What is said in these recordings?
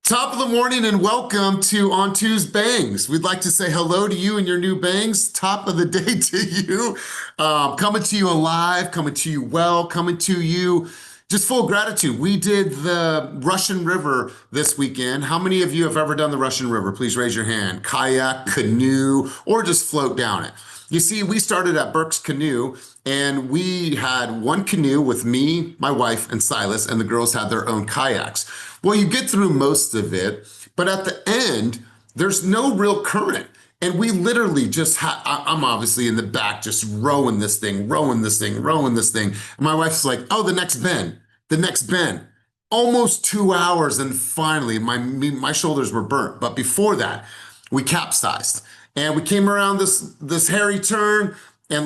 Top of the morning and welcome to On Two's Bangs. We'd like to say hello to you and your new bangs. Top of the day to you. Coming to you alive, coming to you well, coming to you just full of gratitude. We did the Russian River this weekend. How many of you have ever done the Russian River? Please raise your hand. Kayak, canoe, or just float down it. You see, we started at Burke's Canoe and we had one canoe with me, my wife, and Silas, and the girls had their own kayaks. Well, you get through most of it, but at the end, there's no real current. And we literally just I'm obviously in the back just rowing this thing, rowing this thing, rowing this thing. And my wife's like, oh, the next bend, the next bend. Almost 2 hours, and finally, my shoulders were burnt. But before that, we capsized. And we came around this hairy turn, and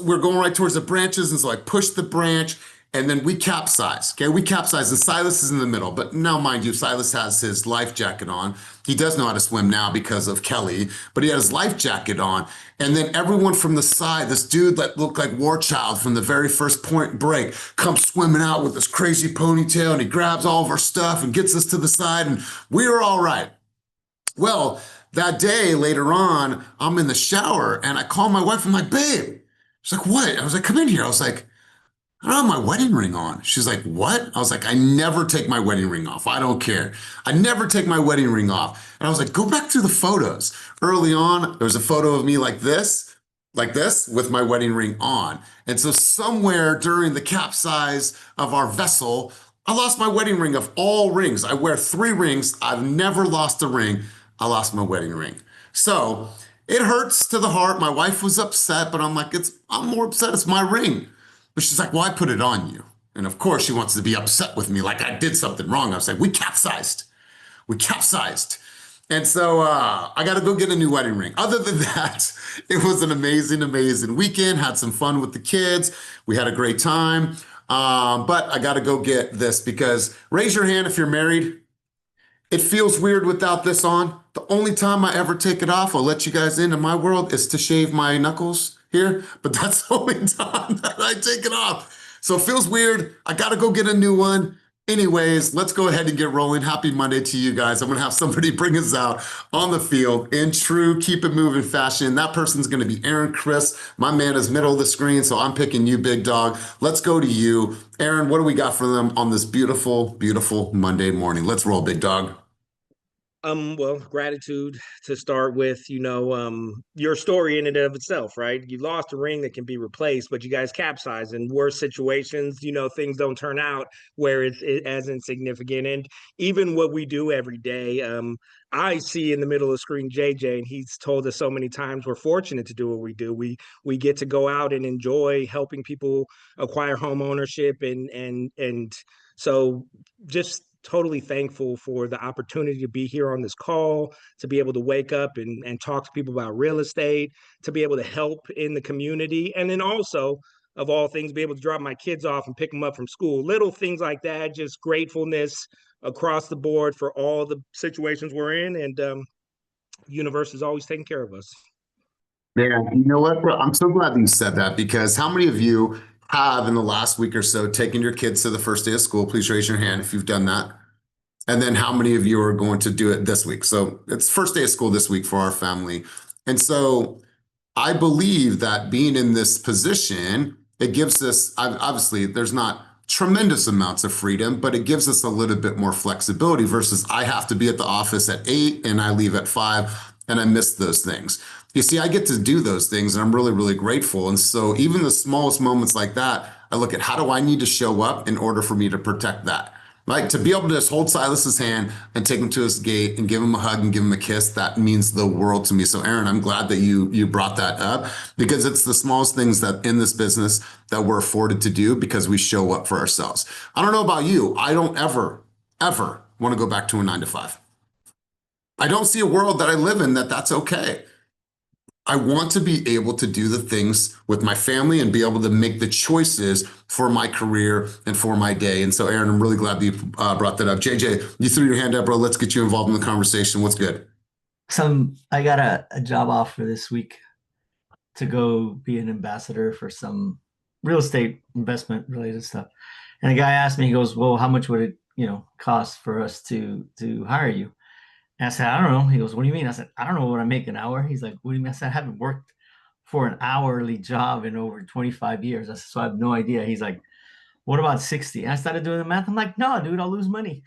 we're going right towards the branches, and so I pushed the branch, and then we capsized. Okay, we capsized, and Silas is in the middle. But now, mind you, Silas has his life jacket on. He does know how to swim now because of Kelly, but he had his life jacket on. And then everyone from the side, this dude that looked like War Child from the very first Point Break, comes swimming out with this crazy ponytail, and he grabs all of our stuff and gets us to the side, and we were all right. Well, that day later on, I'm in the shower and I call my wife. I'm like, babe. She's like, what? I was like, come in here. I was like, I don't have my wedding ring on. She's like, what? I was like, I never take my wedding ring off. I don't care. I never take my wedding ring off. And I was like, go back through the photos. Early on, there was a photo of me like this, with my wedding ring on. And so somewhere during the capsize of our vessel, I lost my wedding ring. Of all rings, I wear 3 rings. I've never lost a ring. I lost my wedding ring. So it hurts to the heart. My wife was upset, but I'm like, I'm more upset. It's my ring. But she's like, well, I put it on you. And of course she wants to be upset with me like I did something wrong. I was like, we capsized. We capsized. And so I got to go get a new wedding ring. Other than that, it was an amazing, amazing weekend. Had some fun with the kids. We had a great time. But I got to go get this because raise your hand if you're married. It feels weird without this on. The only time I ever take it off, I'll let you guys into my world, is to shave my knuckles here, but that's the only time that I take it off. So it feels weird. I gotta go get a new one. Anyways, let's go ahead and get rolling. Happy Monday to you guys. I'm gonna have somebody bring us out on the field in true keep it moving fashion. That person's gonna be Aaron Chris. My man is middle of the screen, so I'm picking you, big dog. Let's go to you. Aaron, what do we got for them on this beautiful, beautiful Monday morning? Let's roll, big dog. Well, gratitude to start with, your story in and of itself, right? You lost a ring that can be replaced, but you guys capsized in worse situations, things don't turn out where it's as insignificant. And even what we do every day, I see in the middle of the screen JJ, and he's told us so many times we're fortunate to do what we do. We get to go out and enjoy helping people acquire home ownership and so just totally thankful for the opportunity to be here on this call, to be able to wake up and talk to people about real estate, to be able to help in the community. And then also, of all things, be able to drop my kids off and pick them up from school. Little things like that, just gratefulness across the board for all the situations we're in. And universe is always taking care of us. Yeah, you know what, bro? I'm so glad you said that because how many of you have in the last week or so taken your kids to the first day of school? Please raise your hand if you've done that. And then how many of you are going to do it this week? So it's first day of school this week for our family. And so I believe that being in this position, it gives us, obviously, there's not tremendous amounts of freedom, but it gives us a little bit more flexibility versus I have to be at the office at 8 and I leave at 5 and I miss those things. You see, I get to do those things and I'm really, really grateful. And so even the smallest moments like that, I look at how do I need to show up in order for me to protect that? Like to be able to just hold Silas's hand and take him to his gate and give him a hug and give him a kiss, that means the world to me. So Aaron, I'm glad that you brought that up because it's the smallest things that in this business that we're afforded to do because we show up for ourselves. I don't know about you. I don't ever want to go back to a 9 to 5. I don't see a world that I live in that's okay. I want to be able to do the things with my family and be able to make the choices for my career and for my day. And so, Aaron, I'm really glad that you brought that up. JJ, you threw your hand up, bro. Let's get you involved in the conversation. What's good? I got a job offer this week to go be an ambassador for some real estate investment related stuff. And the guy asked me, he goes, well, how much would it cost for us to hire you? And I said, I don't know. He goes, what do you mean? I said, I don't know what I make an hour. He's like, what do you mean? I said, I haven't worked for an hourly job in over 25 years. I said, so I have no idea. He's like, what about 60? And I started doing the math. I'm like, no, dude, I'll lose money.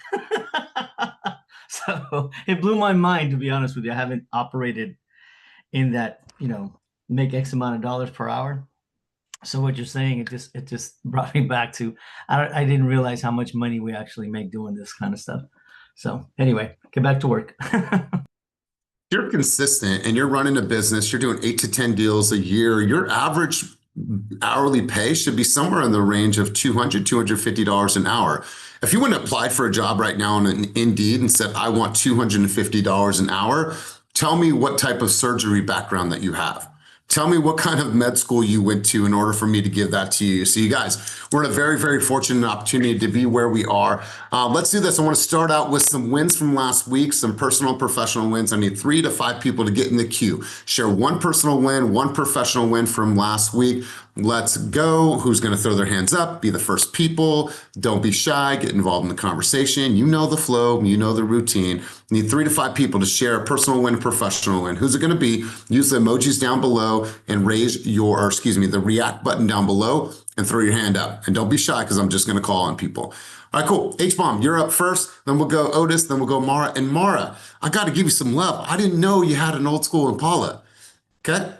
So it blew my mind, to be honest with you. I haven't operated in that, make X amount of dollars per hour. So what you're saying, it just brought me back to, I didn't realize how much money we actually make doing this kind of stuff. So anyway, get back to work. You're consistent and you're running a business, you're doing 8 to 10 deals a year. Your average hourly pay should be somewhere in the range of $200, $250 an hour. If you went and applied for a job right now on an Indeed and said, I want $250 an hour, tell me what type of surgery background that you have. Tell me what kind of med school you went to in order for me to give that to you. So you guys, we're in a very, very fortunate opportunity to be where we are. Let's do this. I want to start out with some wins from last week, some personal and professional wins. I need 3 to 5 people to get in the queue. Share one personal win, one professional win from last week. Let's go. Who's going to throw their hands up? Be the first people. Don't be shy. Get involved in the conversation. You know the flow. You know the routine. Need 3 to 5 people to share a personal win, professional win. Who's it going to be? Use the emojis down below and the react button down below and throw your hand up. And don't be shy because I'm just going to call on people. All right, cool. H-Bomb, you're up first. Then we'll go Otis. Then we'll go Mara. And Mara, I got to give you some love. I didn't know you had an old school Impala. Okay.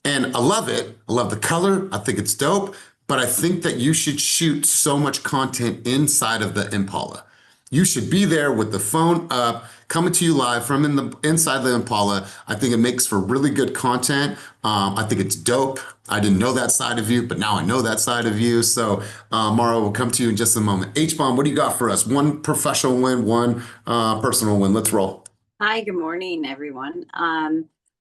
And I love it. I love the color. I think it's dope. But I think that you should shoot so much content inside of the Impala. You should be there with the phone up, coming to you live from inside the Impala. I think it makes for really good content. I think it's dope. I didn't know that side of you, but now I know that side of you. So Mara, will come to you in just a moment. H-Bomb, what do you got for us? One professional win, one personal win. Let's roll. Hi, good morning, everyone.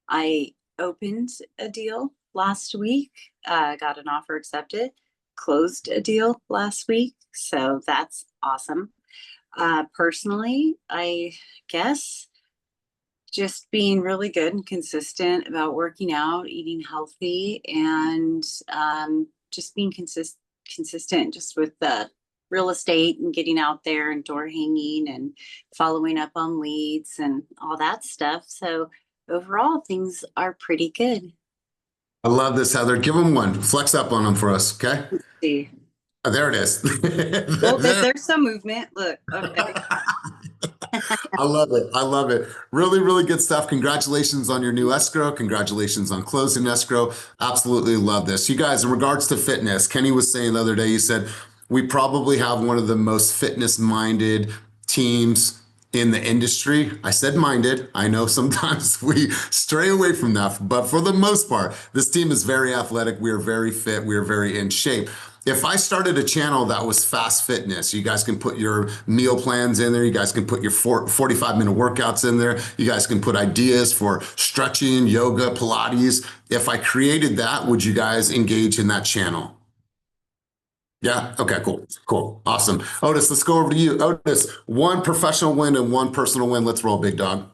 I opened a deal last week, got an offer accepted, closed a deal last week. So that's awesome. Personally, I guess just being really good and consistent about working out, eating healthy, and just being consistent just with the real estate and getting out there and door hanging and following up on leads and all that stuff. So overall, things are pretty good. I love this, Heather. Give them one. Flex up on them for us, okay? Let's see. Oh, there it is. Well, there's some movement. Look. Okay. I love it. I love it. Really, really good stuff. Congratulations on your new escrow. Congratulations on closing escrow. Absolutely love this. You guys, in regards to fitness, Kenny was saying the other day, he said, we probably have one of the most fitness-minded teams in the industry. I said minded. I know sometimes we stray away from that, but for the most part, this team is very athletic. We are very fit. We are very in shape. If I started a channel that was fast fitness, you guys can put your meal plans in there. You guys can put your 45-minute workouts in there. You guys can put ideas for stretching, yoga, Pilates. If I created that, would you guys engage in that channel? Yeah. Okay, cool. Cool. Awesome. Otis, let's go over to you. Otis, one professional win and one personal win. Let's roll, big dog.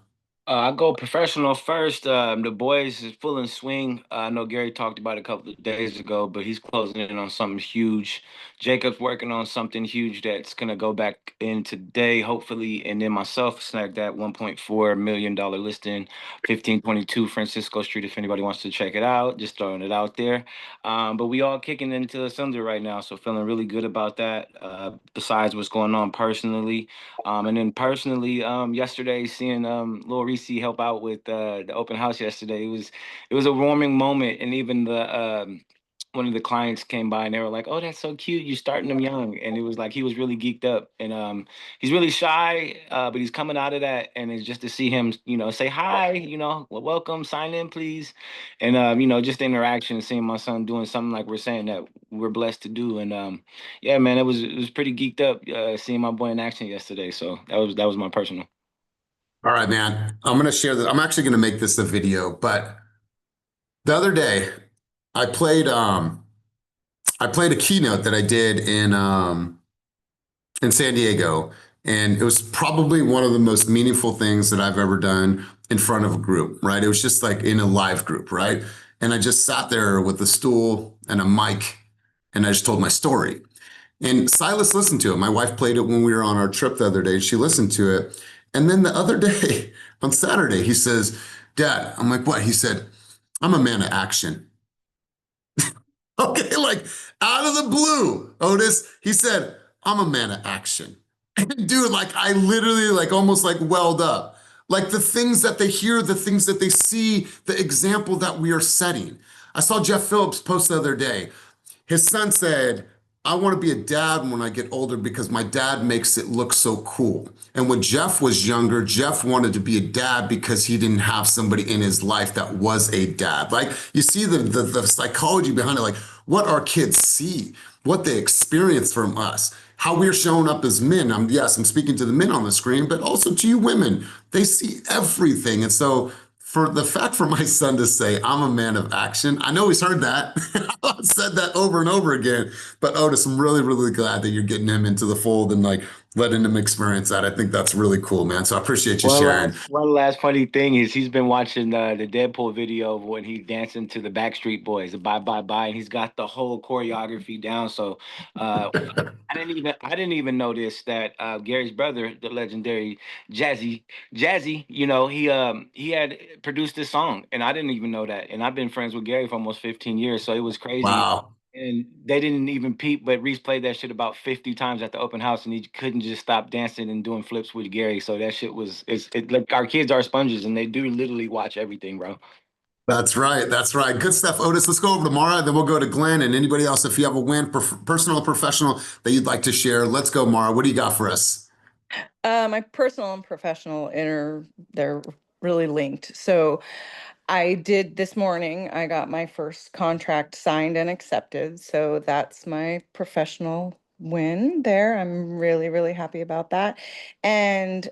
I go professional first. The boys is full in swing. I know Gary talked about it a couple of days ago, but he's closing in on something huge. Jacob's working on something huge that's gonna go back in today, hopefully, and then myself snagged that $1.4 million listing, 1522 Francisco Street. If anybody wants to check it out, just throwing it out there. But we all kicking into the cylinder right now, so feeling really good about that. Besides what's going on personally. And then personally, yesterday seeing Lil Reese help out with the open house yesterday, it was a warming moment. And even the one of the clients came by and they were like, "Oh, that's so cute. You're starting them young." And it was like he was really geeked up. And he's really shy, but he's coming out of that. And it's just to see him, say hi, well, welcome, sign in, please. And just the interaction, seeing my son doing something like we're saying that we're blessed to do. And yeah, man, it was pretty geeked up seeing my boy in action yesterday. So that was my personal. All right, man. I'm going to share this. I'm actually going to make this a video, but the other day I played a keynote that I did in San Diego, and it was probably one of the most meaningful things that I've ever done in front of a group, right? It was just like in a live group, right? And I just sat there with a stool and a mic, and I just told my story. And Silas listened to it. My wife played it when we were on our trip the other day. She listened to it. And then the other day, on Saturday, he says, Dad, I'm like, what? He said, I'm a man of action. Okay, like out of the blue, Otis, he said, I'm a man of action. And dude, like I literally like almost like welled up. Like the things that they hear, the things that they see, the example that we are setting. I saw Jeff Phillips post the other day. His son said, I want to be a dad when I get older because my dad makes it look so cool. And when Jeff was younger, Jeff wanted to be a dad because he didn't have somebody in his life that was a dad. Like you see the psychology behind it, like what our kids see, what they experience from us, how we're showing up as men. I'm speaking to the men on the screen, but also to you women. They see everything. And so for the fact for my son to say, I'm a man of action, I know he's heard that. I've said that over and over again. But Otis, I'm really, really glad that you're getting him into the fold and like letting him experience that. I think that's really cool, man. So I appreciate you sharing. One last funny thing is he's been watching the Deadpool video of when he's dancing to the Backstreet Boys, the Bye Bye Bye, and he's got the whole choreography down. So I didn't even notice that Gary's brother, the legendary Jazzy, he had produced this song, and I didn't even know that. And I've been friends with Gary for almost 15 years, so it was crazy. Wow. And they didn't even peep, but Reese played that shit about 50 times at the open house, and he couldn't just stop dancing and doing flips with Gary. So that shit like our kids are sponges, and they do literally watch everything, bro. That's right. That's right. Good stuff, Otis. Let's go over to Mara, then we'll go to Glenn and anybody else. If you have a win, personal or professional, that you'd like to share, let's go, Mara. What do you got for us? My personal and professional they're really linked. So I did this morning, I got my first contract signed and accepted. So that's my professional win there. I'm really, really happy about that. And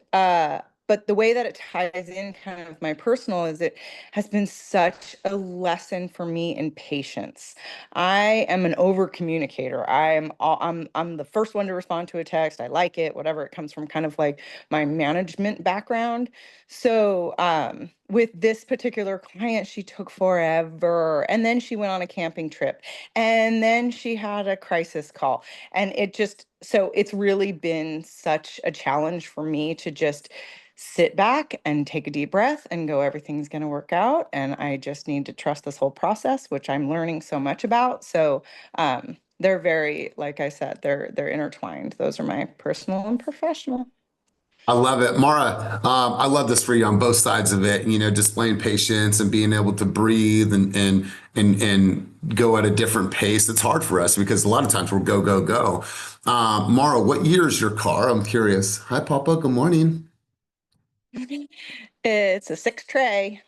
but the way that it ties in kind of with my personal is it has been such a lesson for me in patience. I am an over communicator. I'm the first one to respond to a text. I like it, whatever. It comes from kind of like my management background. So with this particular client, she took forever. And then she went on a camping trip. And then she had a crisis call. And so it's really been such a challenge for me to just sit back and take a deep breath and go, everything's going to work out. And I just need to trust this whole process, which I'm learning so much about. So they're very, like I said, they're intertwined. Those are my personal and professional. I love it. Mara, I love this for you on both sides of it, displaying patience and being able to breathe and go at a different pace. It's hard for us because a lot of times we're go, go, go. Mara, what year is your car? I'm curious. Hi, Papa. Good morning. It's a 6 tray.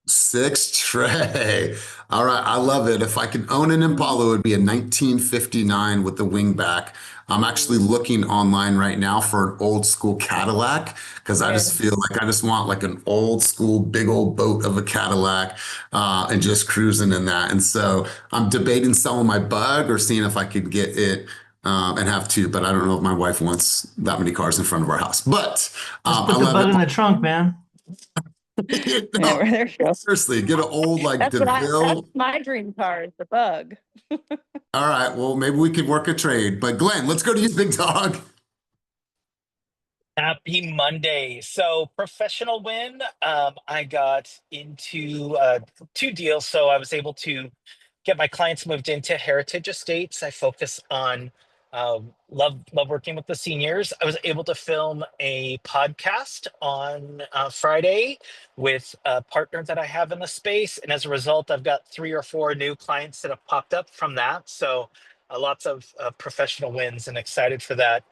6 tray. All right. I love it. If I could own an Impala, it would be a 1959 with the wingback. I'm actually looking online right now for an old school Cadillac because I just feel like I just want like an old school, big old boat of a Cadillac and just cruising in that. And so I'm debating selling my Bug or seeing if I could get it and have two, but I don't know if my wife wants that many cars in front of our house. But Just I put the love bug it. in the trunk, man. You Yeah, know, there you go. seriously, get an old like That's DeVille. my dream car is the Bug. All right, well, maybe we could work a trade. But Glenn, let's go to you, big dog. Happy Monday. So professional win. I got into two deals. So I was able to get my clients moved into heritage estates. I focus on love working with the seniors. I was able to film a podcast on Friday with a partner that I have in the space, and as a result, I've got 3 or 4 new clients that have popped up from that. So lots of professional wins, and excited for that.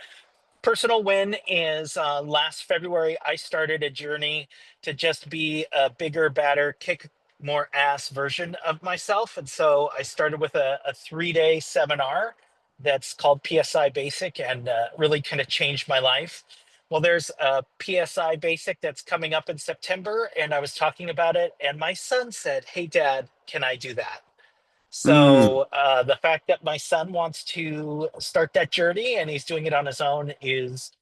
Personal win is last February, I started a journey to just be a bigger, badder, kick more ass version of myself. And so I started with a 3-day seminar that's called PSI Basic, and really kind of changed my life. Well, there's a PSI Basic that's coming up in September, and I was talking about it, and my son said, "Hey, Dad, can I do that?" Mm. So the fact that my son wants to start that journey and he's doing it on his own is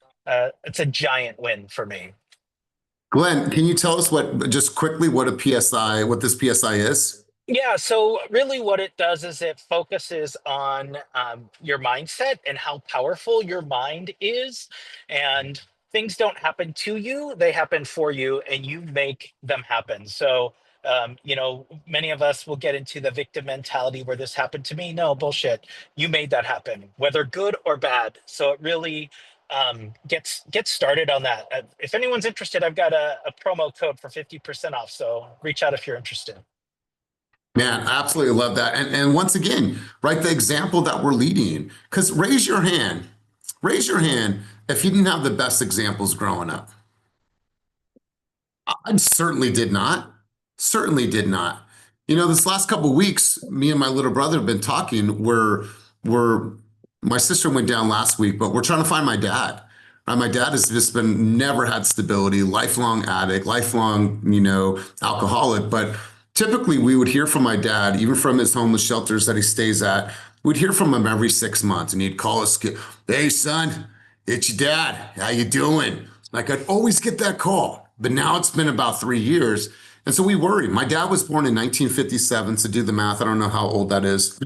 it's a giant win for me. Glenn, can you tell us just quickly what this PSI is? Yeah, so really what it does is it focuses on your mindset and how powerful your mind is. And things don't happen to you, they happen for you, and you make them happen. So, many of us will get into the victim mentality where this happened to me. No, bullshit. You made that happen, whether good or bad. So it really gets started on that. If anyone's interested, I've got a promo code for 50% off. So reach out if you're interested. Man, I absolutely love that. And once again, right, the example that we're leading, because raise your hand if you didn't have the best examples growing up. I certainly did not. Certainly did not. You know, this last couple of weeks, me and my little brother have been talking. We're my sister went down last week, but we're trying to find my dad. My dad has just been never had stability, lifelong addict, lifelong, alcoholic. But typically we would hear from my dad, even from his homeless shelters that he stays at. We'd hear from him every 6 months and he'd call us, "Hey son, it's your dad. How you doing?" Like I'd always get that call, but now it's been about 3 years. And so we worry. My dad was born in 1957, so do the math. I don't know how old that is.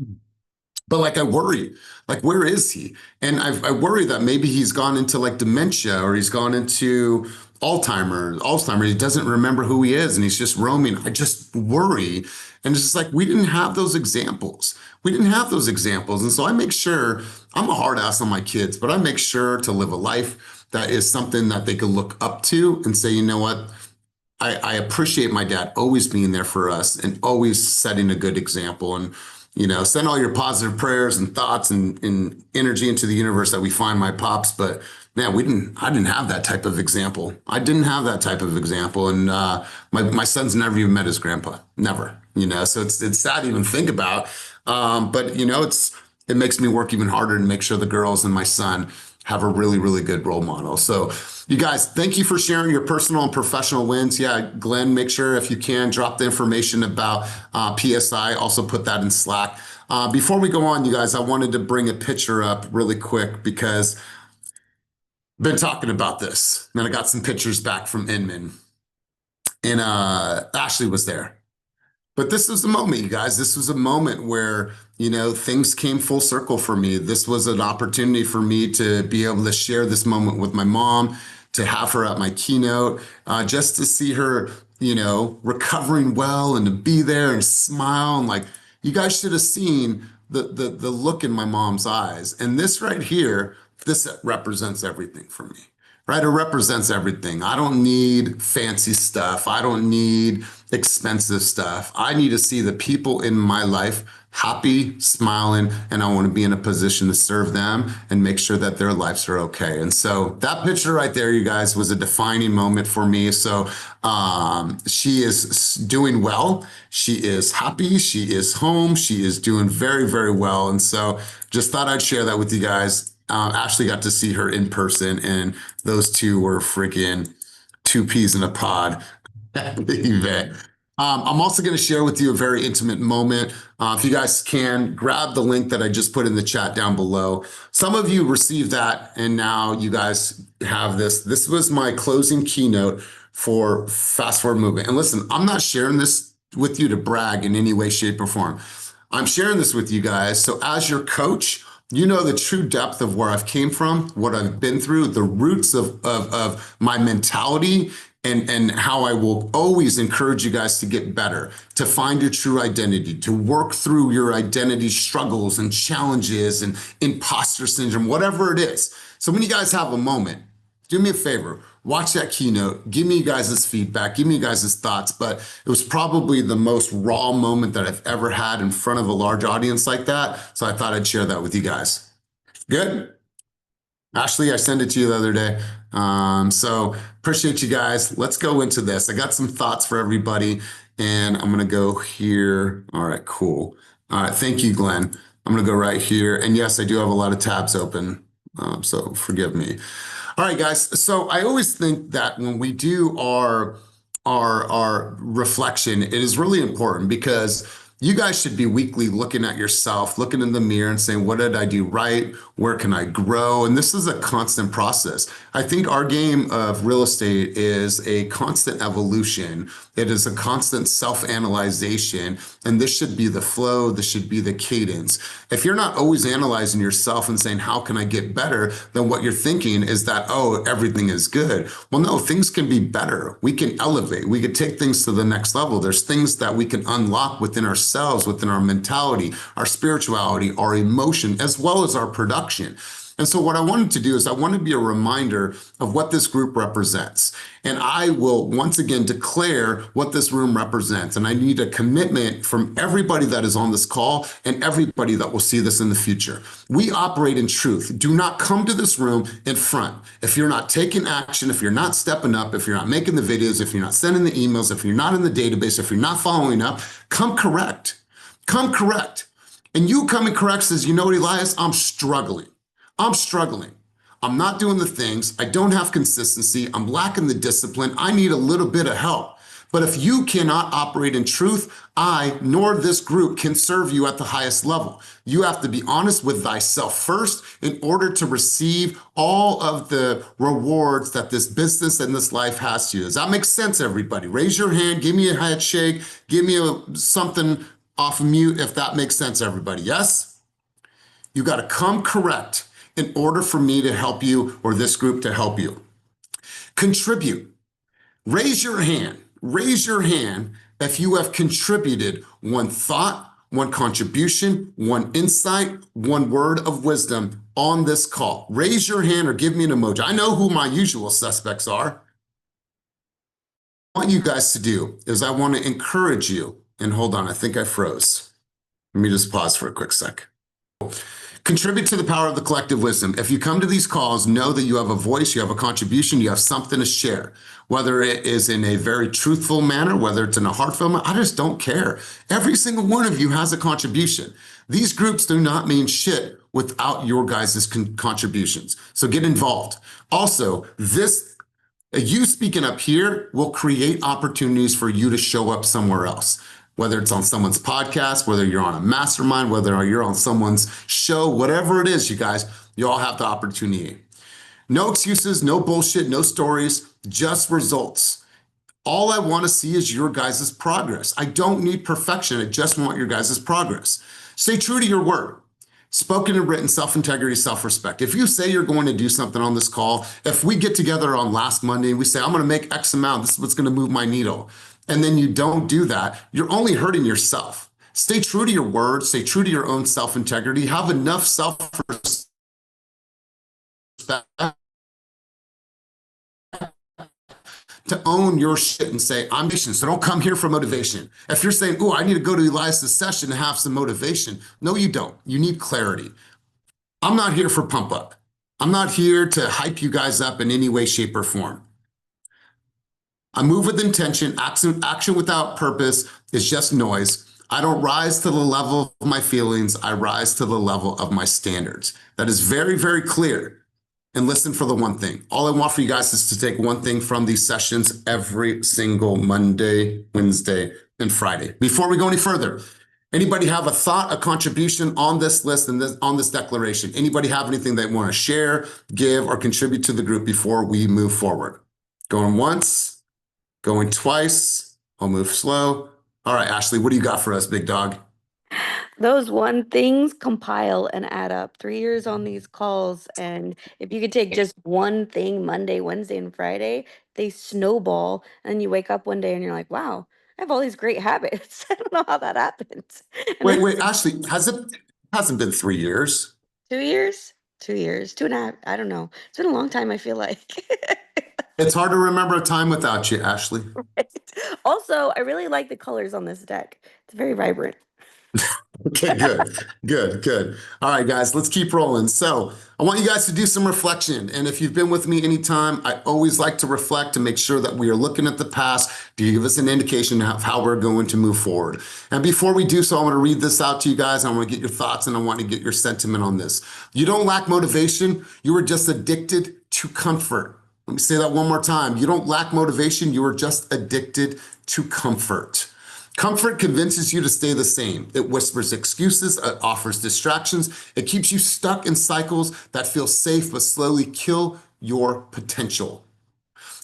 But like I worry, like where is he? And I worry that maybe he's gone into like dementia or he's gone into Alzheimer's. He doesn't remember who he is and he's just roaming. I just worry. And it's just like we didn't have those examples. We didn't have those examples. And so I make sure, I'm a hard ass on my kids, but I make sure to live a life that is something that they could look up to and say, you know what? I appreciate my dad always being there for us and always setting a good example. And, send all your positive prayers and thoughts and energy into the universe that we find my pops. But man, I didn't have that type of example. I didn't have that type of example. And my son's never even met his grandpa. Never, so it's sad to even think about. But it makes me work even harder to make sure the girls and my son have a really, really good role model. So you guys, thank you for sharing your personal and professional wins. Yeah, Glenn, make sure if you can drop the information about PSI, also put that in Slack. Before we go on, you guys, I wanted to bring a picture up really quick because I've been talking about this. And I got some pictures back from Inman and Ashley was there. But this was the moment, you guys. This was a moment where, things came full circle for me. This was an opportunity for me to be able to share this moment with my mom, to have her at my keynote, just to see her, recovering well and to be there and smile. And like, you guys should have seen the look in my mom's eyes. And this right here, this represents everything for me. Right? It represents everything. I don't need fancy stuff. I don't need expensive stuff. I need to see the people in my life happy, smiling, and I want to be in a position to serve them and make sure that their lives are okay. And so that picture right there, you guys, was a defining moment for me. So she is doing well. She is happy. She is home. She is doing very, very well. And so just thought I'd share that with you guys. Ashley got to see her in person, and those two were freaking two peas in a pod at the event. I'm also going to share with you a very intimate moment. If you guys can, grab the link that I just put in the chat down below. Some of you received that, and now you guys have this. This was my closing keynote for Fast Forward Movement. And listen, I'm not sharing this with you to brag in any way, shape, or form. I'm sharing this with you guys. So as your coach, you know the true depth of where I've came from, what I've been through, the roots of my mentality, and how I will always encourage you guys to get better, to find your true identity, to work through your identity struggles and challenges and imposter syndrome, whatever it is. So when you guys have a moment, do me a favor, watch that keynote, give me you guys' feedback, give me you guys' thoughts, but it was probably the most raw moment that I've ever had in front of a large audience like that. So I thought I'd share that with you guys. Good? Ashley, I sent it to you the other day. So appreciate you guys. Let's go into this. I got some thoughts for everybody and I'm gonna go here. All right, cool. All right, thank you, Glenn. I'm gonna go right here. And yes, I do have a lot of tabs open, so forgive me. All right, guys. So I always think that when we do our reflection, it is really important because you guys should be weekly looking at yourself, looking in the mirror and saying, what did I do right? Where can I grow? And this is a constant process. I think our game of real estate is a constant evolution. It is a constant self-analyzation, and this should be the flow, this should be the cadence. If you're not always analyzing yourself and saying, how can I get better? Then what you're thinking is that, oh, everything is good. Well, no, things can be better. We can elevate. We can take things to the next level. There's things that we can unlock within ourselves, within our mentality, our spirituality, our emotion, as well as our production. And so what I wanted to do is I want to be a reminder of what this group represents. And I will once again declare what this room represents. And I need a commitment from everybody that is on this call and everybody that will see this in the future. We operate in truth. Do not come to this room in front. If you're not taking action, if you're not stepping up, if you're not making the videos, if you're not sending the emails, if you're not in the database, if you're not following up, come correct. Come correct. And you coming correct says, you know what, Elias, I'm struggling. I'm not doing the things. I don't have consistency. I'm lacking the discipline. I need a little bit of help. But if you cannot operate in truth, I nor this group can serve you at the highest level. You have to be honest with thyself first in order to receive all of the rewards that this business and this life has to you. Does that make sense, everybody? Raise your hand, give me a head shake, give me something off mute if that makes sense, everybody. Yes? You got to come correct in order for me to help you or this group to help you. Contribute. Raise your hand. Raise your hand if you have contributed one thought, one contribution, one insight, one word of wisdom on this call. Raise your hand or give me an emoji. I know who my usual suspects are. What I want you guys to do is I want to encourage you. And hold on, I think I froze. Let me just pause for a quick sec. Contribute to the power of the collective wisdom. If you come to these calls, know that you have a voice, you have a contribution, you have something to share. Whether it is in a very truthful manner, whether it's in a heartfelt manner, I just don't care. Every single one of you has a contribution. These groups do not mean shit without your guys' contributions. So get involved. Also, you speaking up here will create opportunities for you to show up somewhere else. Whether it's on someone's podcast, whether you're on a mastermind, whether you're on someone's show, whatever it is, you guys, you all have the opportunity. No excuses, no bullshit, no stories, just results. All I want to see is your guys' progress. I don't need perfection. I just want your guys' progress. Stay true to your word. Spoken and written, self-integrity, self-respect. If you say you're going to do something on this call, if we get together on last Monday and we say, I'm going to make X amount, this is what's going to move my needle, and then you don't do that, you're only hurting yourself. Stay true to your word, stay true to your own self-integrity, have enough self-respect to own your shit and say, I'm patient, so don't come here for motivation. If you're saying, oh, I need to go to Elias' session to have some motivation. No, you don't. You need clarity. I'm not here for pump up. I'm not here to hype you guys up in any way, shape, or form. I move with intention. Action without purpose is just noise. I don't rise to the level of my feelings. I rise to the level of my standards. That is very, very clear. And listen for the one thing. All I want for you guys is to take one thing from these sessions every single Monday, Wednesday, and Friday. Before we go any further, anybody have a thought, a contribution on this list and on this declaration? Anybody have anything they want to share, give, or contribute to the group before we move forward? Going once, going twice. I'll move slow. All right, Ashley, what do you got for us, big dog? Those one things compile and add up. 3 years on these calls, and if you could take just one thing Monday, Wednesday, and Friday, they snowball, and you wake up one day and you're like, wow, I have all these great habits. I don't know how that happened. And Wait, Ashley, hasn't been 3 years. 2 years? 2 years, 2.5. I don't know. It's been a long time, I feel like. It's hard to remember a time without you, Ashley. Right. Also, I really like the colors on this deck. It's very vibrant. Okay, good. All right, guys, let's keep rolling. So I want you guys to do some reflection. And if you've been with me anytime, I always like to reflect to make sure that we are looking at the past to give us an indication of how we're going to move forward. And before we do so, I want to read this out to you guys. I want to get your thoughts and I want to get your sentiment on this. You don't lack motivation. You are just addicted to comfort. Let me say that one more time. You don't lack motivation. You are just addicted to comfort. Comfort convinces you to stay the same. It whispers excuses, it offers distractions, it keeps you stuck in cycles that feel safe but slowly kill your potential.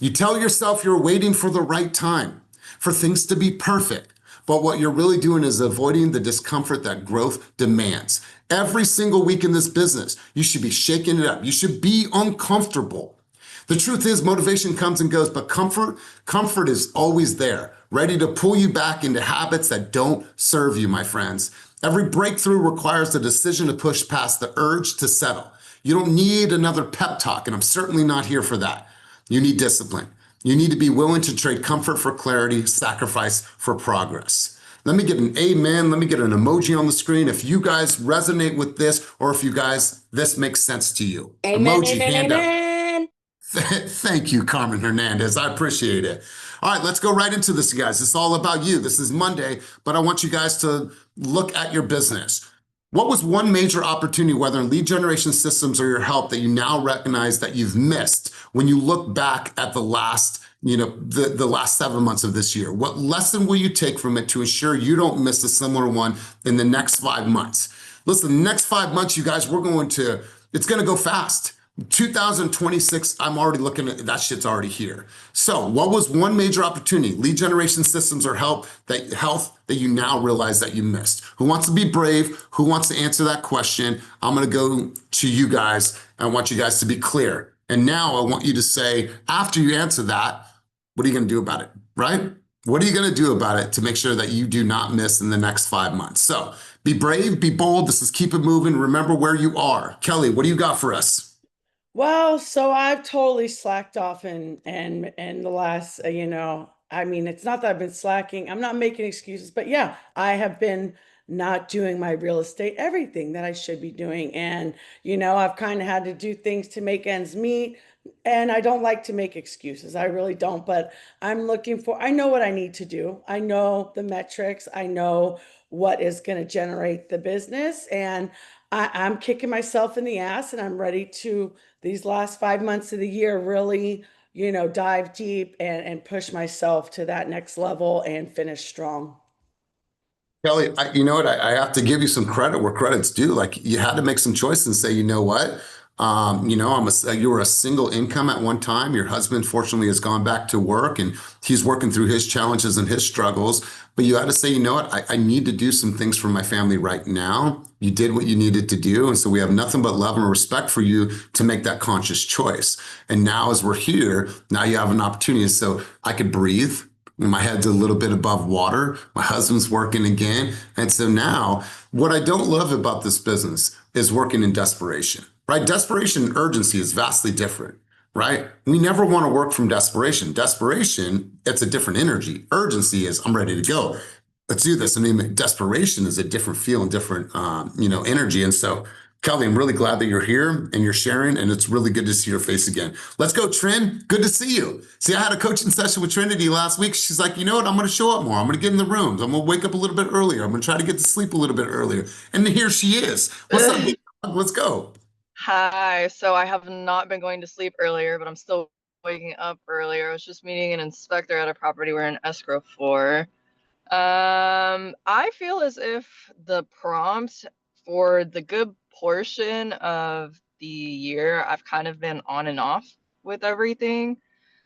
You tell yourself you're waiting for the right time, for things to be perfect. But what you're really doing is avoiding the discomfort that growth demands. Every single week in this business, you should be shaking it up. You should be uncomfortable. The truth is motivation comes and goes, but comfort is always there, ready to pull you back into habits that don't serve you, my friends. Every breakthrough requires the decision to push past the urge to settle. You don't need another pep talk, and I'm certainly not here for that. You need discipline. You need to be willing to trade comfort for clarity, sacrifice for progress. Let me get an amen. Let me get an emoji on the screen if you guys resonate with this, or if you guys, this makes sense to you. Amen, Emoji, amen, hand up. amen. Thank you, Carmen Hernandez. I appreciate it. All right, let's go right into this, you guys. It's all about you. This is Monday, but I want you guys to look at your business. What was one major opportunity, whether in lead generation systems or your help, that you now recognize that you've missed when you look back at the last, the last 7 months of this year? What lesson will you take from it to ensure you don't miss a similar one in the next 5 months? Listen, the next 5 months, you guys, it's going to go fast. 2026, I'm already looking at that shit's already here. So what was one major opportunity, lead generation systems or health that you now realize that you missed? Who wants to be brave? Who wants to answer that question? I'm gonna go to you guys. I want you guys to be clear. And now I want you to say, after you answer that, what are you gonna do about it, right? What are you gonna do about it to make sure that you do not miss in the next 5 months? So be brave, be bold. This is Keep It Moving. Remember where you are. Kelly, what do you got for us? Well, so I've totally slacked off and the last, I mean, it's not that I've been slacking. I'm not making excuses, but yeah, I have been not doing my real estate, everything that I should be doing. And, I've kind of had to do things to make ends meet. And I don't like to make excuses. I really don't, but I know what I need to do. I know the metrics. I know what is going to generate the business. And I'm kicking myself in the ass and I'm ready to these last 5 months of the year really, dive deep and push myself to that next level and finish strong. Kelly, you know what? I have to give you some credit where credit's due. Like you had to make some choices and say, you know what? You were a single income at one time. Your husband, fortunately, has gone back to work and he's working through his challenges and his struggles. But you had to say, you know what? I need to do some things for my family right now. You did what you needed to do. And so we have nothing but love and respect for you to make that conscious choice. And now as we're here, now you have an opportunity. So I could breathe. My head's a little bit above water. My husband's working again. And so now what I don't love about this business is working in desperation, right? Desperation and urgency is vastly different, right? We never want to work from desperation. Desperation, it's a different energy. Urgency is I'm ready to go. Let's do this. I mean, desperation is a different feel and different, energy. And so Kelly, I'm really glad that you're here and you're sharing, and it's really good to see your face again. Let's go, Trin. Good to see you. See, I had a coaching session with Trinity last week. She's like, you know what? I'm going to show up more. I'm going to get in the rooms. I'm going to wake up a little bit earlier. I'm going to try to get to sleep a little bit earlier. And here she is. What's up, big dog? Let's go. Hi. So I have not been going to sleep earlier, but I'm still waking up earlier. I was just meeting an inspector at a property we're in escrow for. I feel as if the prompt for the good portion of the year, I've kind of been on and off with everything.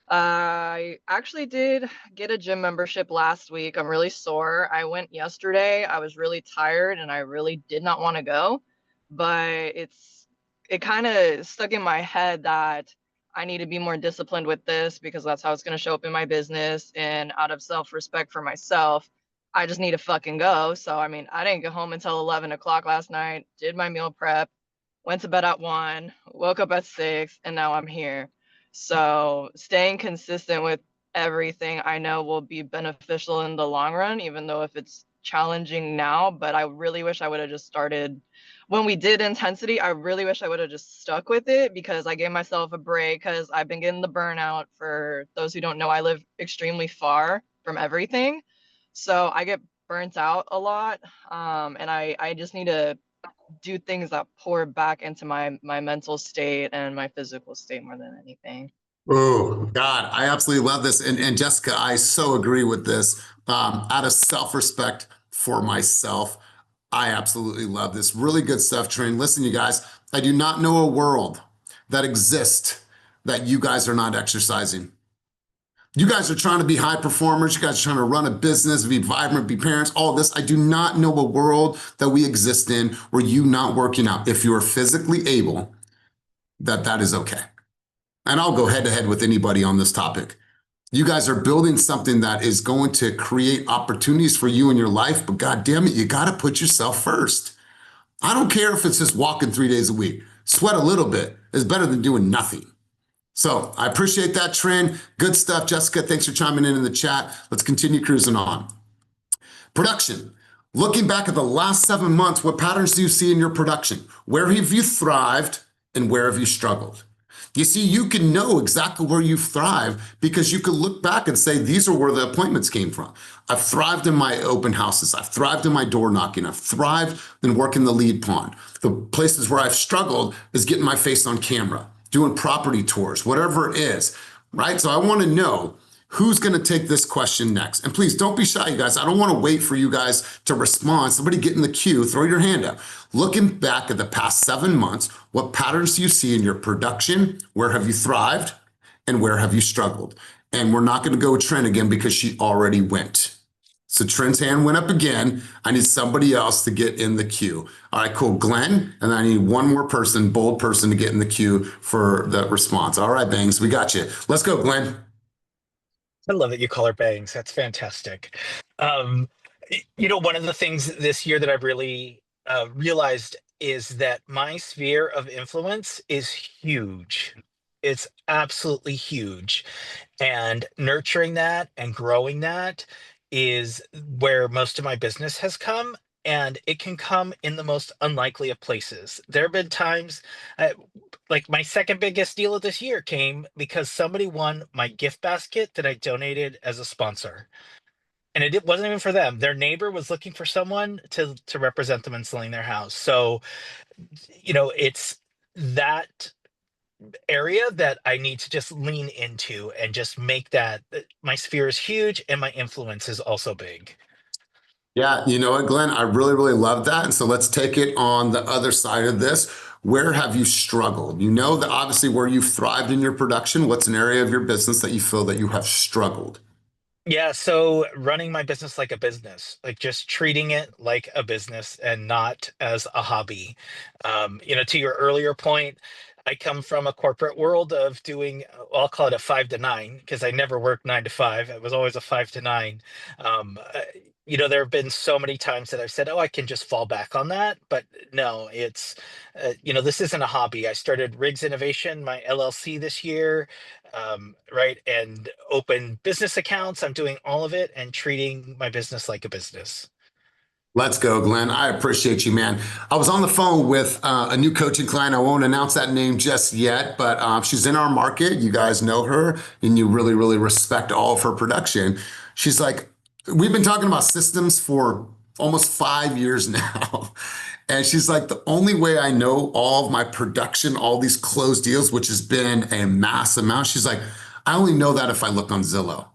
I actually did get a gym membership last week. I'm really sore. I went yesterday. I was really tired and I really did not want to go, but it kind of stuck in my head that I need to be more disciplined with this because that's how it's going to show up in my business. And out of self-respect for myself, I just need to fucking go. So, I mean, I didn't get home until 11 o'clock last night, did my meal prep, went to bed at 1, woke up at 6, and now I'm here. So staying consistent with everything I know will be beneficial in the long run, even though if it's challenging now, but I really wish I would have just started when we did intensity. I really wish I would have just stuck with it because I gave myself a break because I've been getting the burnout. For those who don't know, I live extremely far from everything. So I get burnt out a lot. And I just need to do things that pour back into my mental state and my physical state more than anything. Oh, God, I absolutely love this. And Jessica, I so agree with this. Out of self-respect for myself, I absolutely love this. Really good stuff, Train. Listen, you guys, I do not know a world that exists that you guys are not exercising. You guys are trying to be high performers. You guys are trying to run a business, be vibrant, be parents, all this. I do not know a world that we exist in where you not working out. If you are physically able, that is okay. And I'll go head to head with anybody on this topic. You guys are building something that is going to create opportunities for you in your life, but God damn it, you got to put yourself first. I don't care if it's just walking 3 days a week. Sweat a little bit is better than doing nothing. So I appreciate that, Trend. Good stuff. Jessica, thanks for chiming in the chat. Let's continue cruising on. Production. Looking back at the last 7 months, what patterns do you see in your production? Where have you thrived and where have you struggled? You see, you can know exactly where you've thrived because you can look back and say, these are where the appointments came from. I've thrived in my open houses. I've thrived in my door knocking. I've thrived in working the lead pond. The places where I've struggled is getting my face on camera, doing property tours, whatever it is, right? So I want to know who's going to take this question next. And please don't be shy, you guys. I don't want to wait for you guys to respond. Somebody get in the queue, throw your hand up. Looking back at the past 7 months, what patterns do you see in your production? Where have you thrived? And where have you struggled? And we're not going to go with Trent again because she already went. So Trent's hand went up again. I need somebody else to get in the queue. All right, cool. Glenn, and I need one more person, bold person to get in the queue for the response. All right, Bangs, we got you. Let's go, Glenn. I love that you call her Bangs. That's fantastic. One of the things this year that I've really realized is that my sphere of influence is huge. It's absolutely huge. And nurturing that and growing that is where most of my business has come. And it can come in the most unlikely of places. There have been times, like my second biggest deal of this year came because somebody won my gift basket that I donated as a sponsor. And it wasn't even for them. Their neighbor was looking for someone to represent them in selling their house. So, it's that area that I need to just lean into and just make that my sphere is huge and my influence is also big. Yeah, you know what, Glenn? I really, really love that. And so let's take it on the other side of this. Where have you struggled? You know that obviously where you've thrived in your production, what's an area of your business that you feel that you have struggled? Yeah, so running my business like a business, like just treating it like a business and not as a hobby. To your earlier point, I come from a corporate world of doing, well, I'll call it a 5 to 9 because I never worked 9 to 5. It was always a 5 to 9. Um, uh, there have been so many times that I've said, oh, I can just fall back on that. But no, this isn't a hobby. I started Riggs Innovation, my LLC this year, right? And open business accounts. I'm doing all of it and treating my business like a business. Let's go, Glenn. I appreciate you, man. I was on the phone with a new coaching client. I won't announce that name just yet, but she's in our market. You guys know her and you really, really respect all of her production. She's like, we've been talking about systems for almost 5 years now. And she's like, the only way I know all of my production, all these closed deals, which has been a mass amount, she's like, I only know that if I look on Zillow.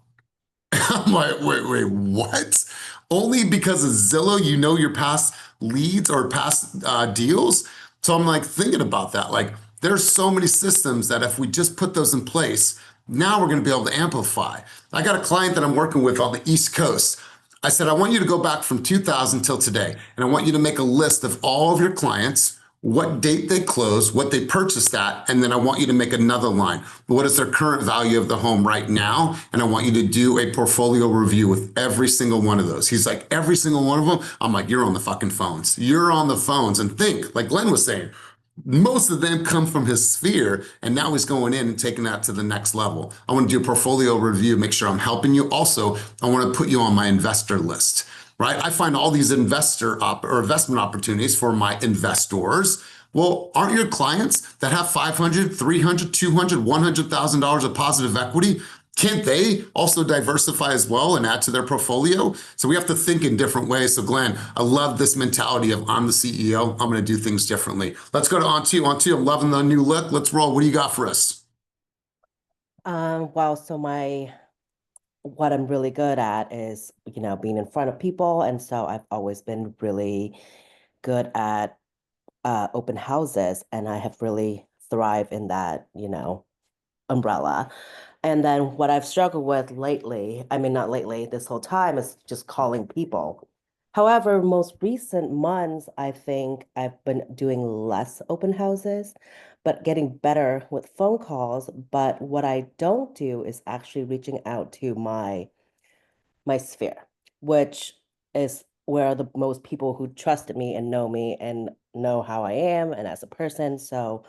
I'm like, wait, what? Only because of Zillow, you know your past leads or past deals? So I'm like thinking about that. Like, there's so many systems that if we just put those in place, now we're going to be able to amplify. I got a client that I'm working with on the East Coast. I said, I want you to go back from 2000 till today, and I want you to make a list of all of your clients, what date they closed, what they purchased at, and then I want you to make another line. What is their current value of the home right now? And I want you to do a portfolio review with every single one of those. He's like, every single one of them? I'm like, you're on the fucking phones. You're on the phones. And think, like Glenn was saying, most of them come from his sphere, and now he's going in and taking that to the next level. I want to do a portfolio review, make sure I'm helping you. Also, I want to put you on my investor list, right? I find all these investment opportunities for my investors. Well, aren't your clients that have 500, 300, 200, $100,000 of positive equity? Can't they also diversify as well and add to their portfolio? So we have to think in different ways. So Glenn, I love this mentality of I'm the CEO. I'm going to do things differently. Let's go to on two. I'm loving the new look. Let's roll. What do you got for us? Well, so what I'm really good at is, being in front of people. And so I've always been really good at open houses, and I have really thrived in that, umbrella. And then what I've struggled with lately, I mean, not lately, this whole time, is just calling people. However, most recent months, I think I've been doing less open houses, but getting better with phone calls. But what I don't do is actually reaching out to my sphere, which is where the most people who trusted me and know how I am and as a person. So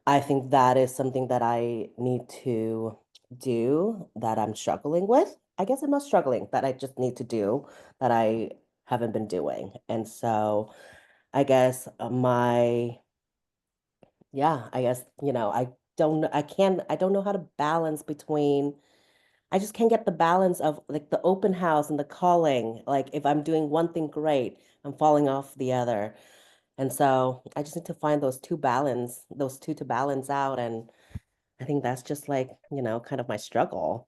I think that is something that I need to do that I'm struggling with. I guess I'm not struggling, that I just need to do that I haven't been doing. And so I guess I guess, I don't know how to balance between, I just can't get the balance of like the open house and the calling. Like if I'm doing one thing great, I'm falling off the other. And so I just need to find those two to balance out. And I think that's just like, kind of my struggle.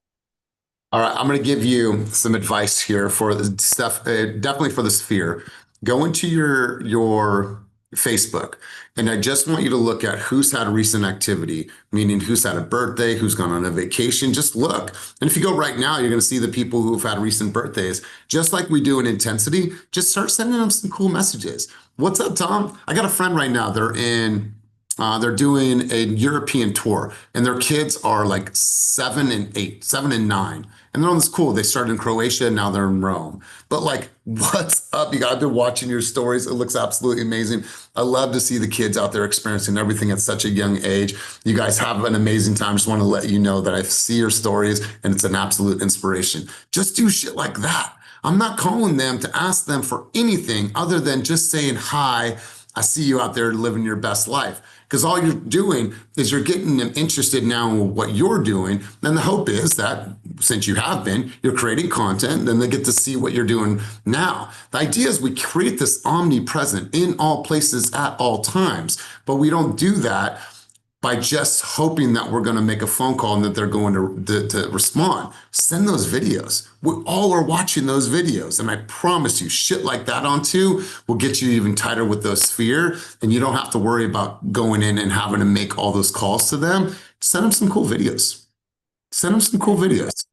All right, I'm going to give you some advice here for the stuff, definitely for the sphere. Go into your Facebook, and I just want you to look at who's had recent activity, meaning who's had a birthday, who's gone on a vacation. Just look, and if you go right now, you're going to see the people who've had recent birthdays. Just like we do in Intensity, just start sending them some cool messages. What's up, Tom? I got a friend right now. They're doing a European tour, and their kids are like 7 and 8, 7 and 9. And they're on this cool. They started in Croatia, now they're in Rome. But like, what's up? I've been watching your stories. It looks absolutely amazing. I love to see the kids out there experiencing everything at such a young age. You guys have an amazing time. Just want to let you know that I see your stories and it's an absolute inspiration. Just do shit like that. I'm not calling them to ask them for anything other than just saying, hi, I see you out there living your best life. Because all you're doing is you're getting them interested now in what you're doing. And the hope is that since you have been, you're creating content, then they get to see what you're doing now. The idea is we create this omnipresent in all places at all times, but we don't do that by just hoping that we're going to make a phone call and that they're going to respond. Send those videos. We all are watching those videos. And I promise you, shit like that on two will get you even tighter with those sphere. And you don't have to worry about going in and having to make all those calls to them. Send them some cool videos. Send them some cool videos.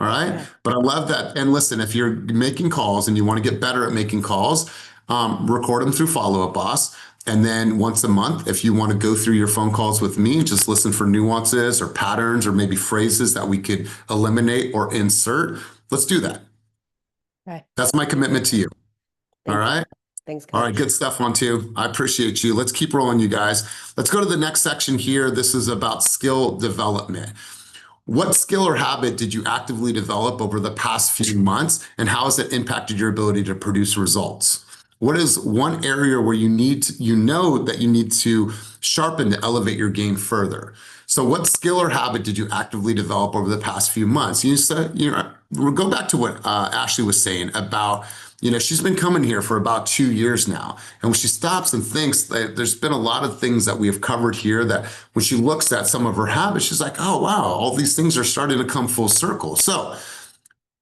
All right. Yeah. But I love that. And listen, if you're making calls and you want to get better at making calls, record them through Follow Up Boss. And then once a month, if you want to go through your phone calls with me, just listen for nuances or patterns or maybe phrases that we could eliminate or insert. Let's do that. Right. That's my commitment to you. Thank All you. right. Thanks, All Coach. right, good stuff on two. I appreciate you. Let's keep rolling, you guys. Let's go to the next section here. This is about skill development. What skill or habit did you actively develop over the past few months, and how has it impacted your ability to produce results? What is one area where you need to sharpen to elevate your game further? So what skill or habit did you actively develop over the past few months? You said, we'll go back to what Ashley was saying about, she's been coming here for about 2 years now. And when she stops and thinks, that there's been a lot of things that we have covered here that when she looks at some of her habits, she's like, oh, wow, all these things are starting to come full circle. So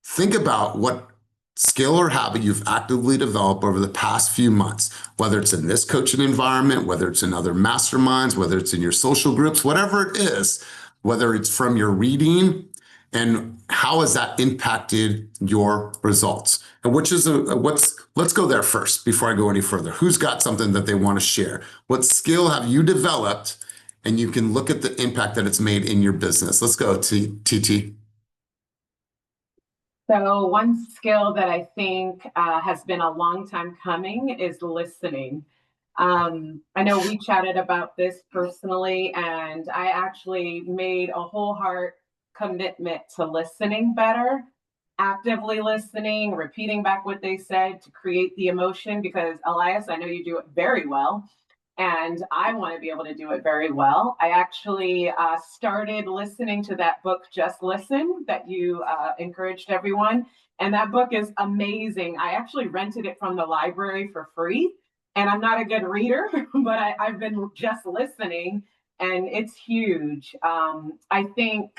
think about what skill or habit you've actively developed over the past few months, whether it's in this coaching environment, whether it's in other masterminds, whether it's in your social groups, whatever it is, whether it's from your reading, and how has that impacted your results? And let's go there first before I go any further. Who's got something that they want to share? What skill have you developed? And you can look at the impact that it's made in your business. Let's go to TT. So one skill that I think has been a long time coming is listening. I know we chatted about this personally, and I actually made a whole heart commitment to listening better, actively listening, repeating back what they said to create the emotion, because Elias, I know you do it very well. And I want to be able to do it very well. I actually started listening to that book, Just Listen, that you encouraged everyone. And that book is amazing. I actually rented it from the library for free. And I'm not a good reader, but I've been just listening. and it's huge. I think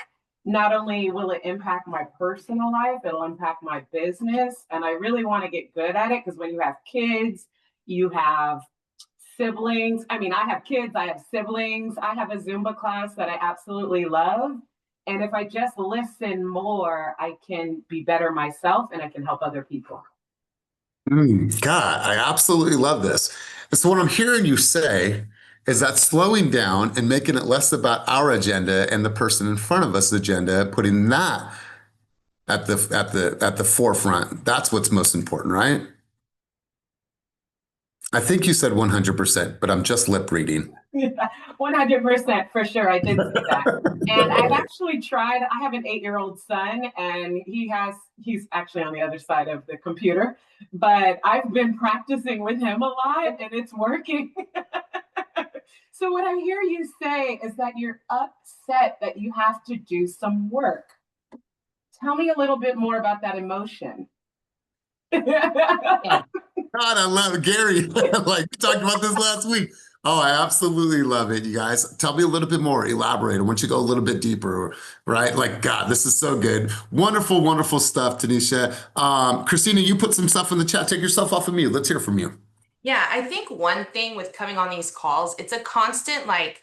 not only will it impact my personal life, it'll impact my business. And I really want to get good at it because when you have kids, you have siblings. I mean, I have kids, I have siblings, I have a Zumba class that I absolutely love. And if I just listen more, I can be better myself and I can help other people. God, I absolutely love this. And so what I'm hearing you say is that slowing down and making it less about our agenda and the person in front of us agenda, putting that at the forefront, that's what's most important, right? I think you said 100%, but I'm just lip reading. 100% for sure. I did say that. And I've actually tried, I have an 8-year-old son and he's actually on the other side of the computer, but I've been practicing with him a lot and it's working. So what I hear you say is that you're upset that you have to do some work. Tell me a little bit more about that emotion. God, I love it. Gary, like talked about this last week. Oh, I absolutely love it, you guys. Tell me a little bit more, elaborate. I want you to go a little bit deeper, right? Like, God, this is so good. Wonderful, wonderful stuff, Tanisha. Christina, you put some stuff in the chat. Take yourself off of mute. Let's hear from you. Yeah, I think one thing with coming on these calls, it's a constant like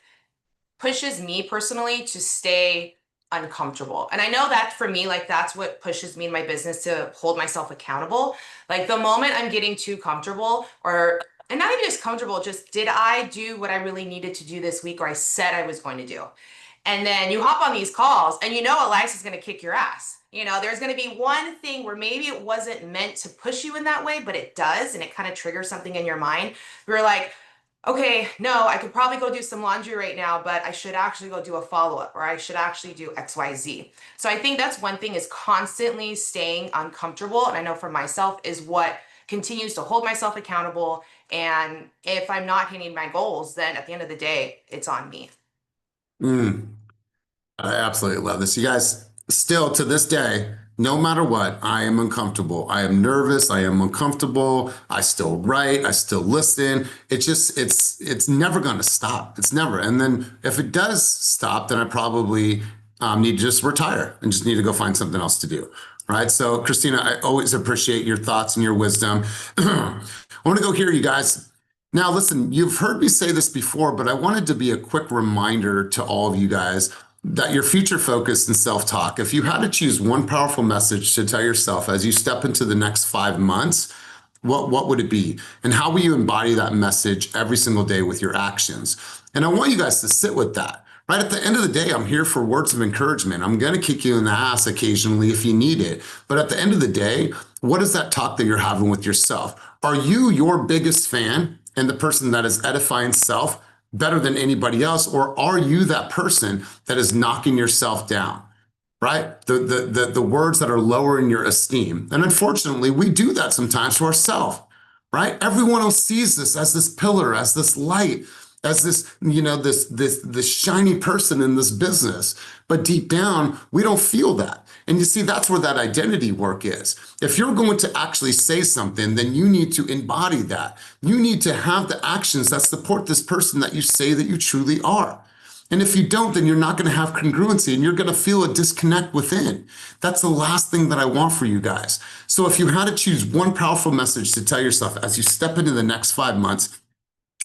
pushes me personally to stay uncomfortable. And I know that for me, like that's what pushes me in my business to hold myself accountable. Like the moment I'm getting too comfortable and not even just comfortable, just did I do what I really needed to do this week or I said I was going to do? And then you hop on these calls and you know Elias is going to kick your ass. You know, there's going to be one thing where maybe it wasn't meant to push you in that way, but it does. And it kind of triggers something in your mind. You're like, okay, no, I could probably go do some laundry right now, but I should actually go do a follow-up or I should actually do XYZ. So I think that's one thing is constantly staying uncomfortable. And I know for myself is what continues to hold myself accountable. And if I'm not hitting my goals, then at the end of the day, it's on me. I absolutely love this. You guys, still to this day, no matter what, I am uncomfortable. I am nervous. I am uncomfortable. I still write. I still listen. It's never going to stop. It's never. And then if it does stop, then I probably need to just retire and just need to go find something else to do. Right. So, Christina, I always appreciate your thoughts and your wisdom. I want to go here, you guys. Now, listen, you've heard me say this before, but I wanted to be a quick reminder to all of you guys that your future focus and self-talk, if you had to choose one powerful message to tell yourself as you step into the next 5 months, what would it be? And how will you embody that message every single day with your actions? And I want you guys to sit with that. Right at the end of the day, I'm here for words of encouragement. I'm going to kick you in the ass occasionally if you need it. But at the end of the day, what is that talk that you're having with yourself? Are you your biggest fan and the person that is edifying self better than anybody else? Or are you that person that is knocking yourself down, right? The words that are lowering your esteem. And unfortunately, we do that sometimes to ourselves, right? Everyone else sees this as this pillar, as this light, as this, this shiny person in this business. But deep down, we don't feel that. And you see, that's where that identity work is. If you're going to actually say something, then you need to embody that. You need to have the actions that support this person that you say that you truly are. And if you don't, then you're not going to have congruency and you're going to feel a disconnect within. That's the last thing that I want for you guys. So if you had to choose one powerful message to tell yourself as you step into the next 5 months,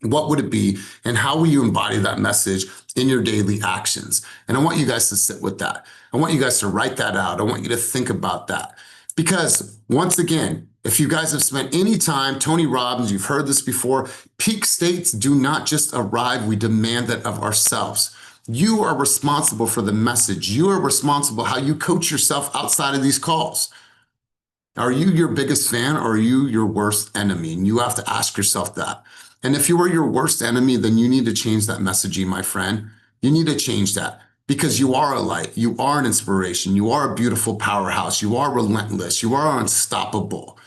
what would it be? And how will you embody that message in your daily actions? And I want you guys to sit with that. I want you guys to write that out. I want you to think about that. Because once again, if you guys have spent any time, Tony Robbins, you've heard this before, peak states do not just arrive, we demand that of ourselves. You are responsible for the message. You are responsible how you coach yourself outside of these calls. Are you your biggest fan or are you your worst enemy? And you have to ask yourself that. And if you are your worst enemy, then you need to change that messaging, my friend. You need to change that because you are a light. You are an inspiration. You are a beautiful powerhouse. You are relentless. You are unstoppable.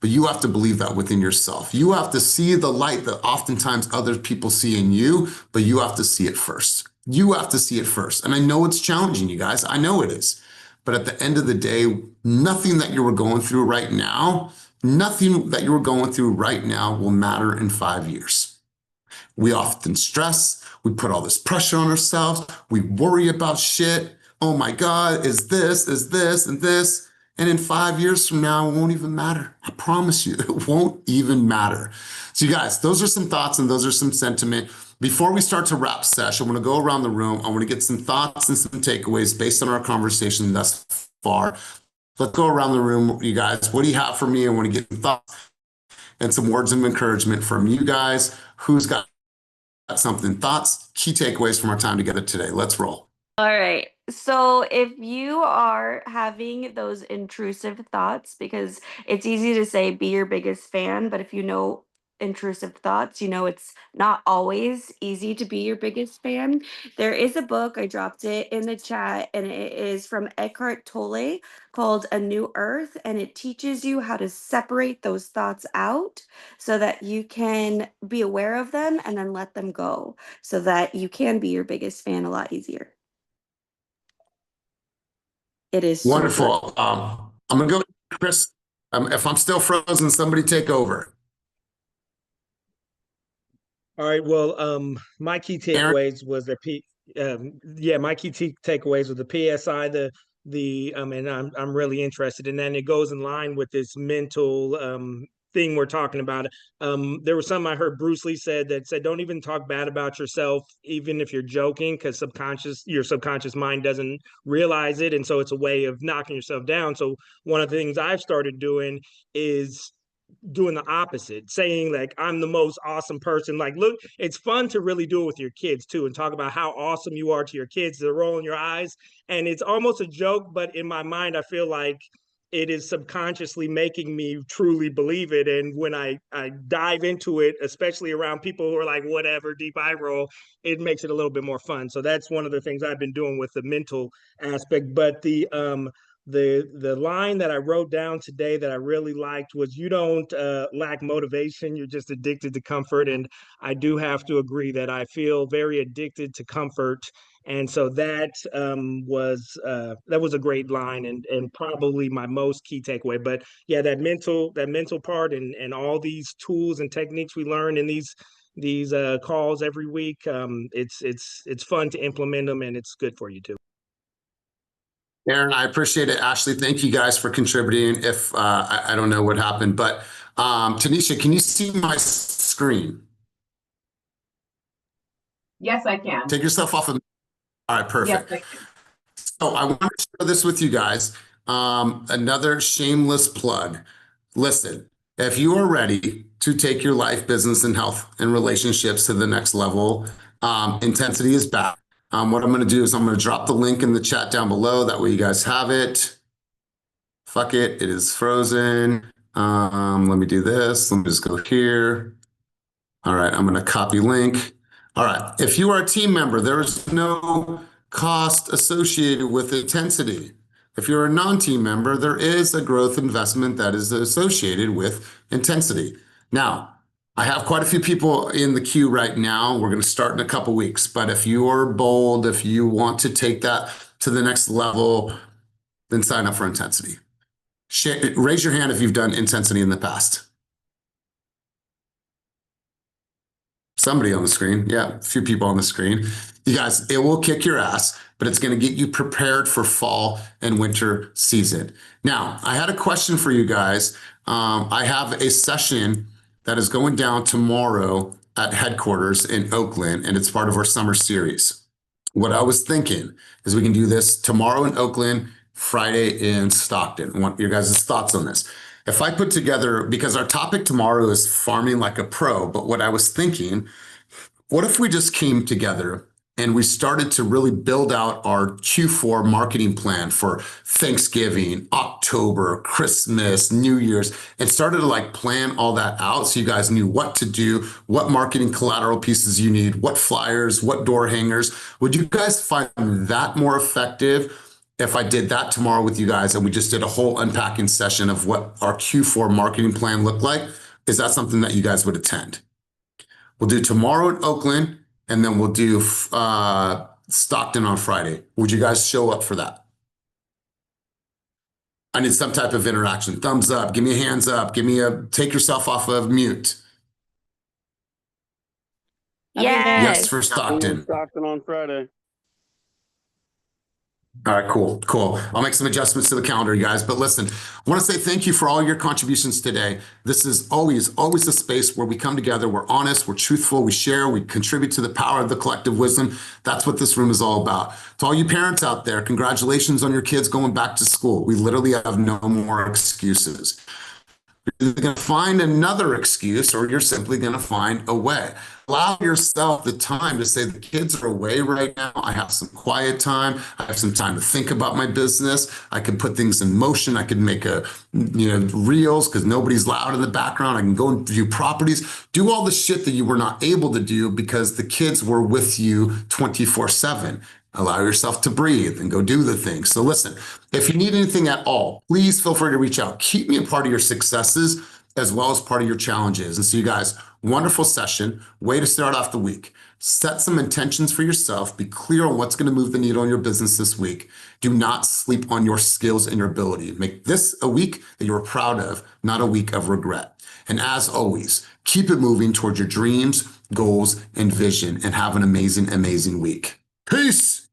But you have to believe that within yourself. You have to see the light that oftentimes other people see in you, but you have to see it first. You have to see it first. And I know it's challenging, you guys. I know it is. But at the end of the day, nothing that you are going through right now, nothing that you're going through right now will matter in 5 years. We often stress, we put all this pressure on ourselves, we worry about shit. Oh my God, is this, and this. And in 5 years from now, it won't even matter. I promise you, it won't even matter. So you guys, those are some thoughts and those are some sentiment. Before we start to wrap session, I want to go around the room. I want to get some thoughts and some takeaways based on our conversation thus far. Let's go around the room, you guys. What do you have for me? I want to get some thoughts and some words of encouragement from you guys. Who's got something? Thoughts, key takeaways from our time together today. Let's roll. All right. So if you are having those intrusive thoughts, because it's easy to say be your biggest fan, but if you know intrusive thoughts, you know it's not always easy to be your biggest fan. There is a book, I dropped it in the chat, and it is from Eckhart Tolle called A New Earth, and it teaches you how to separate those thoughts out so that you can be aware of them and then let them go so that you can be your biggest fan a lot easier. It is so good. Wonderful. I'm going to go, Chris. If I'm still frozen, somebody take over. All right. Well, my key takeaways was the my key takeaways was the PSI, and I'm really interested in that. And it goes in line with this mental thing we're talking about. There was something I heard Bruce Lee said don't even talk bad about yourself, even if you're joking, because your subconscious mind doesn't realize it, and so it's a way of knocking yourself down. So one of the things I've started doing is doing the opposite, saying like I'm the most awesome person. Like, look, it's fun to really do it with your kids too, and talk about how awesome you are to your kids. They're rolling your eyes, and it's almost a joke, but in my mind, I feel like it is subconsciously making me truly believe it. And when I dive into it, especially around people who are like, whatever, deep eye roll, it makes it a little bit more fun. So that's one of the things I've been doing with the mental aspect. But the line that I wrote down today that I really liked was, you don't lack motivation, you're just addicted to comfort. And I do have to agree that I feel very addicted to comfort. And so that was a great line, and probably my most key takeaway. But yeah, that mental part, and all these tools and techniques we learn in these calls every week, it's fun to implement them, and it's good for you too. Aaron, I appreciate it. Ashley, thank you guys for contributing. If I don't know what happened, but Tanisha, can you see my screen? Yes, I can. Take yourself off of. All right, perfect. Yes, I can. So I want to share this with you guys. Another shameless plug. Listen, if you are ready to take your life, business, and health and relationships to the next level, intensity is back. What I'm going to do is I'm going to drop the link in the chat down below. That way you guys have it. Fuck it. It is frozen. Let me do this. Let me just go here. All right. I'm going to copy link. All right. If you are a team member, there is no cost associated with intensity. If you're a non-team member, there is a growth investment that is associated with intensity. Now, I have quite a few people in the queue right now. We're going to start in a couple weeks, but if you are bold, if you want to take that to the next level, then sign up for intensity. Raise your hand if you've done intensity in the past. Somebody on the screen. Yeah, a few people on the screen. You guys, it will kick your ass, but it's going to get you prepared for fall and winter season. Now, I had a question for you guys. I have a session that is going down tomorrow at headquarters in Oakland, and it's part of our summer series. What I was thinking is we can do this tomorrow in Oakland, Friday in Stockton. I want your guys' thoughts on this. If I put together, because our topic tomorrow is farming like a pro, but what I was thinking, what if we just came together and we started to really build out our Q4 marketing plan for Thanksgiving, October, Christmas, New Year's, and started to like plan all that out so you guys knew what to do, what marketing collateral pieces you need, what flyers, what door hangers. Would you guys find that more effective if I did that tomorrow with you guys and we just did a whole unpacking session of what our Q4 marketing plan looked like? Is that something that you guys would attend? We'll do tomorrow in Oakland, and then we'll do Stockton on Friday. Would you guys show up for that? I need some type of interaction. Thumbs up, give me a hands up, take yourself off of mute. Yes, Yes. for Stockton. Stockton on Friday. All right, cool. I'll make some adjustments to the calendar, you guys. But listen, I want to say thank you for all your contributions today. This is always a space where we come together, we're honest, we're truthful, we share, we contribute to the power of the collective wisdom. That's what this room is all about. To all you parents out there, congratulations on your kids going back to school. We literally have no more excuses. You're either going to find another excuse or you're simply going to find a way. Allow yourself the time to say the kids are away right now. I have some quiet time. I have some time to think about my business. I can put things in motion. I can make reels because nobody's loud in the background. I can go and view properties, do all the shit that you were not able to do because the kids were with you 24/7. Allow yourself to breathe and go do the things. So listen, if you need anything at all, please feel free to reach out. Keep me a part of your successes as well as part of your challenges. And so you guys, wonderful session. Way to start off the week. Set some intentions for yourself. Be clear on what's going to move the needle in your business this week. Do not sleep on your skills and your ability. Make this a week that you're proud of, not a week of regret. And as always, keep it moving towards your dreams, goals, and vision, and have an amazing, amazing week. Peace.